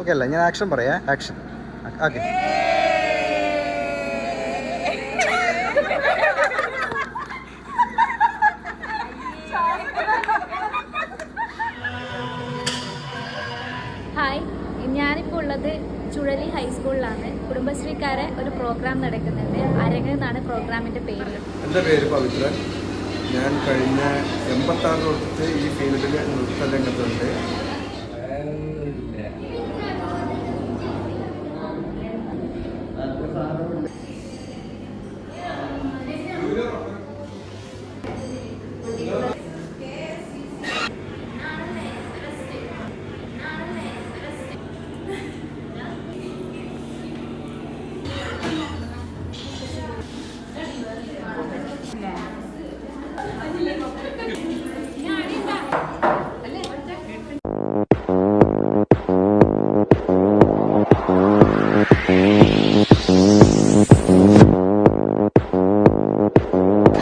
Okay അല്ല, ഞാൻ action പറയാം. ആക്ഷൻ. ഓക്കെ. ഹായ്, ഞാനിപ്പോൾ ഉള്ളത് ചുഴലി ഹൈസ്കൂളിലാണ്. കുടുംബശ്രീക്കാരെ ഒരു പ്രോഗ്രാം നടക്കുന്നുണ്ട്. അരങ്ങ് എന്നാണ് പ്രോഗ്രാമിൻ്റെ പേര്. എൻ്റെ പേര് പവിത്രൻ. ഞാൻ കഴിഞ്ഞ 86 തൊട്ട് ഈ ഫീൽഡിൽ നൃത്തരംഗത്തുണ്ട്.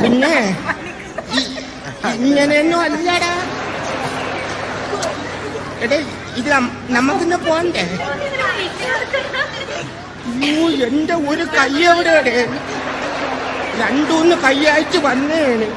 പിന്നെ ഇങ്ങനെയൊന്നും അല്ലടാ. എടേ, ഇത് നമുക്കിന്ന് പോണ്ടേ? എന്റെ ഒരു കൈ എവിടെയാണ്? രണ്ടൂന്ന് കൈയായിട്ട് വന്നേണ്.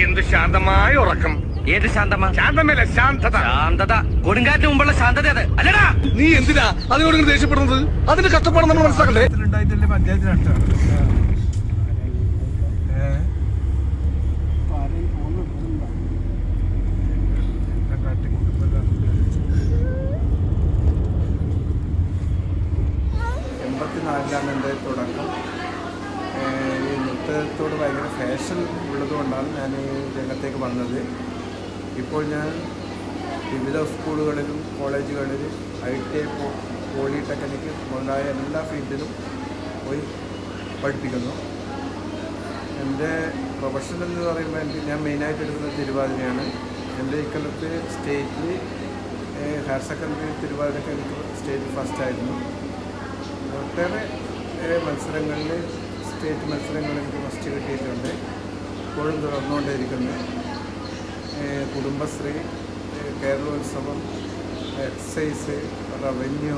എന്ത് ശാന്തമായ ഉറക്കം. ഏത് ശാന്തമാ? ശാന്തമല്ല, ശാന്തത. ശാന്തത കൊടുങ്കാറ്റിന് മുമ്പുള്ള ശാന്തത അത് അല്ലടാ. നീ എന്തിനാ അതിനോട് ദേഷ്യപ്പെടുന്നത്? അതിന്റെ കഷ്ടപ്പാട് നമ്മൾ മനസ്സിലാക്കണ്ടേ? ഉണ്ടായിട്ടല്ലേ പഞ്ചായത്ത് നഷ്ടമാണ്. ാണ് എൻ്റെ തുടക്കം. ഈ നൃത്തത്തോട് ഭയങ്കര ഫാഷൻ ഉള്ളതുകൊണ്ടാണ് ഞാൻ ഈ രംഗത്തേക്ക് വന്നത്. ഇപ്പോൾ ഞാൻ വിവിധ സ്കൂളുകളിലും കോളേജുകളിലും ITI, പോളിടെക്നിക് മുതലായ എല്ലാ ഫീൽഡിലും പോയി പഠിപ്പിക്കുന്നു. എൻ്റെ പ്രൊഫഷൻ എന്ന് പറയുമ്പോൾ ഞാൻ മെയിനായിട്ട് എടുക്കുന്നത് തിരുവാതിരയാണ്. എൻ്റെ ഇക്കൊല്ലത്ത് സ്റ്റേറ്റിൽ ഹയർ സെക്കൻഡറി തിരുവാതിരക്ക് എനിക്ക് സ്റ്റേറ്റ് ഫസ്റ്റായിരുന്നു. ഒട്ടേറെ മത്സരങ്ങളിൽ സ്റ്റേറ്റ് മത്സരങ്ങളിൽ എനിക്ക് ഫസ്റ്റ് കിട്ടിയിട്ടുണ്ട്. ഇപ്പോഴും തുടർന്നുകൊണ്ടേയിരിക്കുന്നു. കുടുംബശ്രീ, കേരളോത്സവം, എക്സൈസ്, റവന്യൂ,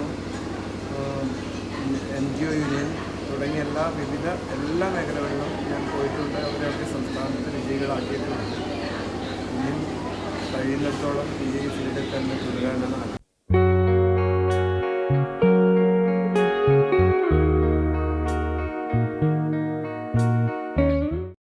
NGO യൂണിയൻ തുടങ്ങിയ എല്ലാ മേഖലകളിലും ഞാൻ പോയിട്ടുണ്ട്. അവരവരുടെ സംസ്ഥാനത്ത് വിജയികളാക്കിയിട്ടുണ്ട്. ഇനിയും കഴിയുന്നിടത്തോളം ഈ ഫീൽഡിൽ തന്നെ തുടരാനാണ് ആഗ്രഹം.